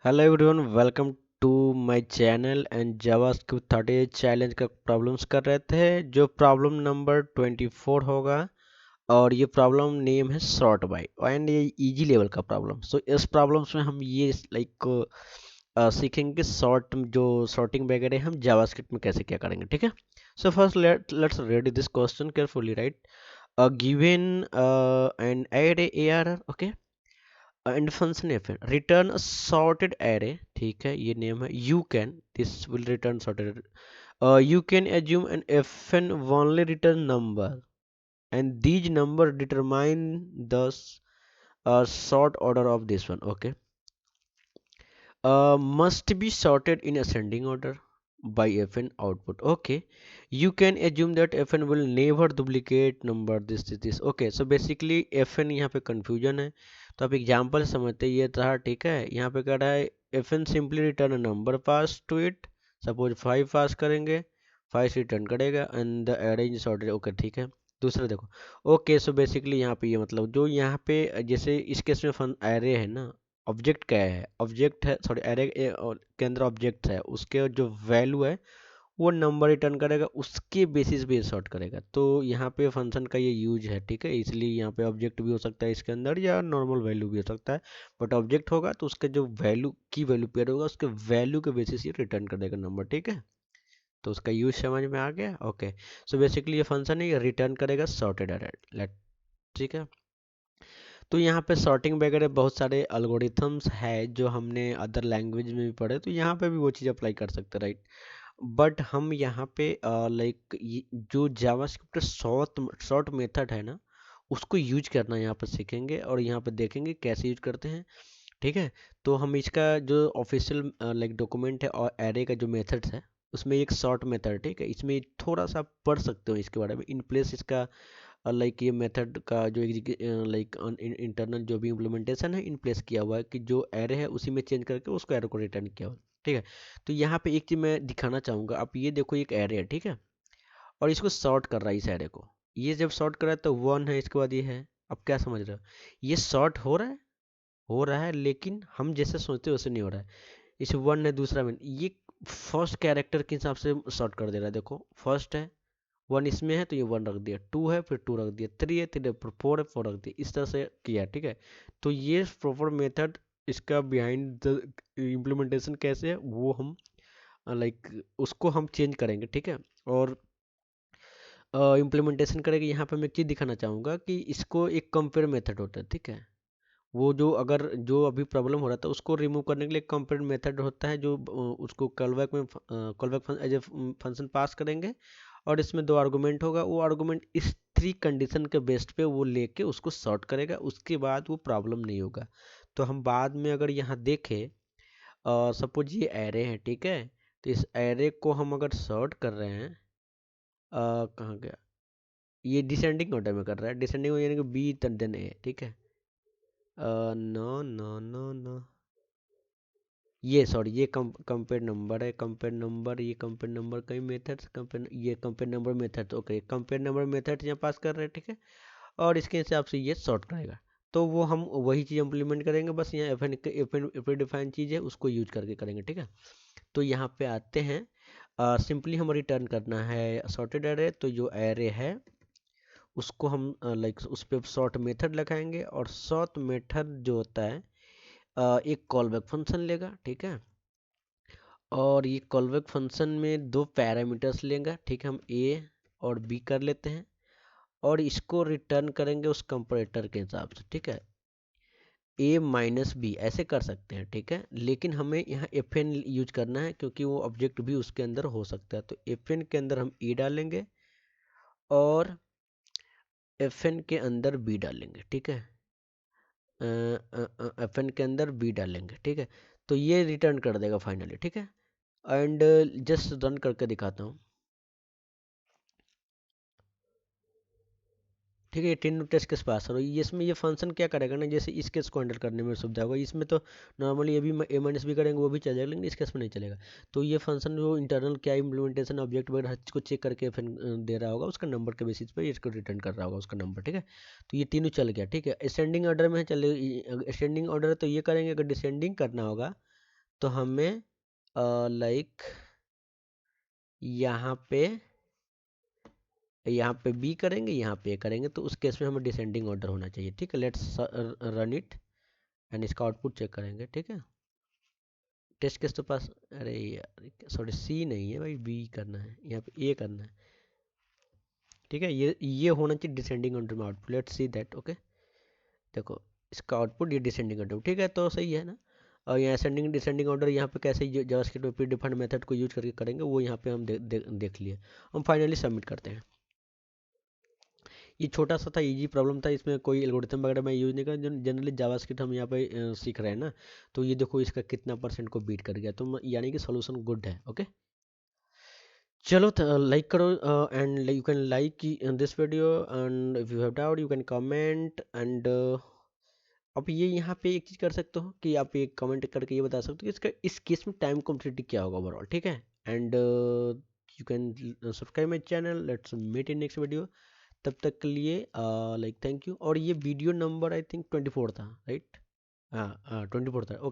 Hello everyone, welcome to my channel and JavaScript 38 challenge का problems कर रहे थे जो प्रॉब्लम नंबर 24 होगा। और ये प्रॉब्लम नेम है सॉर्ट बाय एंड ये इजी लेवल का प्रॉब्लम। सो इस प्रॉब्लम्स में हम ये सीखेंगे जो सॉर्टिंग वगैरह हम जावास्क्रिप्ट में कैसे क्या करेंगे, ठीक है। So first let's read this question carefully, right. Given an array ARR, okay, and function F return sorted array, ठीक है, ये नेम है। You can this will return sorted, you can assume an fn only return number and these number determine the sort order of this one, okay. Must be sorted in ascending order by fn output, okay. You can assume that fn will never duplicate number this, okay. So basically fn यहाँ पे confusion है, तो आप example समझते ये था, ठीक है। यहाँ पे कह रहा है fn simply return a number pass to it, suppose 5 पास करेंगे, 5 रिटर्न करेगा and the arrange sorted, okay, ठीक है। दूसरा देखो, ओके, सो बेसिकली यहाँ पे ये मतलब जो यहाँ पे जैसे इस केस में फन एरे है ना, ऑब्जेक्ट क्या है, ऑब्जेक्ट है, सॉरी एरे के अंदर ऑब्जेक्ट है, उसके जो वैल्यू है वो नंबर रिटर्न करेगा, उसके बेसिस पे सॉर्ट करेगा। तो यहाँ पे फंक्शन का ये यूज है, ठीक है। इसलिए यहाँ पे ऑब्जेक्ट भी हो सकता है इसके अंदर या नॉर्मल वैल्यू भी हो सकता है, बट ऑब्जेक्ट होगा तो उसके जो वैल्यू की वैल्यू पेयर होगा उसके वैल्यू के बेसिस ये रिटर्न कर देगा नंबर, ठीक है। तो उसका यूज समझ में आ गया, ओके। सो बेसिकली ये फंक्शन है, ये रिटर्न करेगा सॉर्टेड एरे, लेट, ठीक है। तो यहाँ पे सॉर्टिंग वगैरह बहुत सारे अल्गोरिथम्स है जो हमने अदर लैंग्वेज में भी पढ़े, तो यहाँ पे भी वो चीज़ अप्लाई कर सकते हैं, राइट। बट हम यहाँ पे जो जावास्क्रिप्ट शॉर्ट शॉर्ट मेथड है ना, उसको यूज करना यहाँ पर सीखेंगे और यहाँ पे देखेंगे कैसे यूज करते हैं, ठीक है। तो हम इसका जो ऑफिशियल डॉक्यूमेंट है और एरे का जो मेथड्स है उसमें एक शॉर्ट मेथड, ठीक है, इसमें थोड़ा सा पढ़ सकते हो इसके बारे में इन प्लेस इसका। ये मेथड का जो इंटरनल जो भी इम्प्लीमेंटेशन है इन प्लेस किया हुआ है कि जो एरे है उसी में चेंज करके उसको एरे को रिटर्न किया हुआ है, ठीक है। तो यहाँ पे एक चीज़ मैं दिखाना चाहूँगा, आप ये देखो, एक एरे है, ठीक है, और इसको सॉर्ट कर रहा है इस एरे को। ये जब सॉर्ट कर रहा है तो 1 है, इसके बाद ये है। अब क्या समझ रहे हो, ये सॉर्ट हो रहा है, लेकिन हम जैसे सोचते हैं वैसे नहीं हो रहा है। इसे 1 है, दूसरा में ये फर्स्ट कैरेक्टर के हिसाब से सॉर्ट कर दे रहा है। देखो फर्स्ट है, 1 इसमें है तो ये 1 रख दिया, 2 है फिर 2 रख दिया, 3 है 3 है, 4 है 4 रख दिया, इस तरह से किया, ठीक है। तो ये प्रॉपर मेथड, इसका बिहाइंड द इम्प्लीमेंटेशन कैसे है वो हम उसको हम चेंज करेंगे, ठीक है। और इम्प्लीमेंटेशन करेंगे। यहाँ पे मैं एक चीज़ दिखाना चाहूँगा कि इसको एक कंपेयर मेथड होता है, ठीक है। वो जो अगर जो अभी प्रॉब्लम हो रहा था उसको रिमूव करने के लिए कंपेयर मेथड होता है, जो उसको कॉलबैक में कॉलबैक एज ए फंक्शन पास करेंगे और इसमें 2 आर्गुमेंट होगा। वो आर्गुमेंट इस 3 कंडीशन के बेस्ट पे वो लेके उसको सॉर्ट करेगा, उसके बाद वो प्रॉब्लम नहीं होगा। तो हम बाद में अगर यहाँ देखें, सपोज ये एरे है, ठीक है, तो इस एरे को हम अगर सॉर्ट कर रहे हैं, कहाँ गया, ये डिसेंडिंग ऑर्डर में कर रहा है, डिसेंडिंग यानी कि बी देन ए, ठीक है। नो नो नो नो, ये सॉरी, ये कंपेयर नंबर है, कंपेयर नंबर, ये कंपेयर नंबर का ही मेथड्स, कंपेयर, ये compare number method, okay, compare number method यहाँ पास कर रहे हैं, ठीक है। और इसके हिसाब से ये सॉर्ट करेगा। तो वो हम वही चीज़ इम्प्लीमेंट करेंगे, बस यहाँ एफ एन डिफाइन चीज़ है उसको यूज करके करेंगे, ठीक है। तो यहाँ पे आते हैं, सिंपली हम रिटर्न करना है सॉर्टेड एरे। तो जो एरे है उसको हम उस पर सॉर्ट मेथड लगाएंगे और सॉर्ट मेथड जो होता है एक कॉलबैक फंक्शन लेगा, ठीक है। और ये कॉलबैक फंक्शन में 2 पैरामीटर्स लेगा, ठीक है, हम ए और बी कर लेते हैं और इसको रिटर्न करेंगे उस कंपैरेटर के हिसाब से, ठीक है। ए माइनस बी ऐसे कर सकते हैं, ठीक है, लेकिन हमें यहाँ एफ एन यूज करना है क्योंकि वो ऑब्जेक्ट भी उसके अंदर हो सकता है। तो एफ एन के अंदर हम ए डालेंगे और एफ एन के अंदर बी डालेंगे, ठीक है। एफ एन के अंदर बी डालेंगे, ठीक है। तो ये रिटर्न कर देगा फाइनली, ठीक है। एंड जस्ट रन करके दिखाता हूँ, ठीक है। ये 10 टेस्ट केस पास और ये इसमें ये फंक्शन क्या करेगा ना, जैसे इस केस को हैंडल करने में सुविधा होगा। इसमें तो नॉर्मली ये भी ए माइनस बी करेंगे वो भी चलेगा, लेकिन इस केस में नहीं चलेगा। तो ये फंक्शन जो इंटरनल क्या इम्प्लीमेंटेशन ऑब्जेक्ट वगैरह हर चीज़ को चेक करके फिर दे रहा होगा, उसका नंबर के बेसिस पे इसको रिटर्न कर रहा होगा उसका नंबर, ठीक है। तो ये तीनों चल गया, ठीक है। असेंडिंग ऑर्डर में चले, असेंडिंग ऑर्डर तो ये करेंगे, अगर डिसेंडिंग करना होगा तो हमें लाइक यहाँ पे बी करेंगे, यहाँ पे ए करेंगे, तो उस केस में हमें डिसेंडिंग ऑर्डर होना चाहिए। ठीक है, लेट्स रन इट एंड इसका आउटपुट चेक करेंगे। ठीक है, टेस्ट केस तो पास, अरे यार सॉरी सी नहीं है भाई, बी करना है, यहाँ पे ए करना है। ठीक है, ये होना चाहिए डिसेंडिंग ऑर्डर में output. Let's see that. Okay, देखो इसका आउटपुट ये डिसेंडिंग ऑर्डर, ठीक है, तो सही है ना। और यहाँ असेंडिंग डिसेंडिंग ऑर्डर यहाँ पे कैसे जावास्क्रिप्ट में प्री डिफाइंड मेथड को यूज करके करेंगे, वो यहाँ पे हम देख लिए। हम फाइनली सबमिट करते हैं। ये छोटा सा था, इजी प्रॉब्लम था, इसमें कोई एल्गोरिथम वगैरह मैं यूज़ नहीं कर, जनरली जावास्क्रिप्ट हम यहाँ पे सीख रहे हैं ना। तो ये देखो इसका कितना परसेंट को बीट कर गया, तो यानी कि सोल्यूशन गुड है। ओके, चलो लाइक करो and you can like this video, and if you have doubt you can comment and अब ये यहाँ पे एक चीज़ कर सकते हो कि आप एक कमेंट करके ये बता सकते हो कि इसका इस केस में टाइम कॉम्प्लेक्सिटी क्या होगा ओवरऑल। ठीक है, and you can subscribe my channel. Let's meet in next video. तब तक के लिए लाइक थैंक यू। और ये वीडियो नंबर आई थिंक 24 था, राइट? हाँ हाँ 24 था। ओके।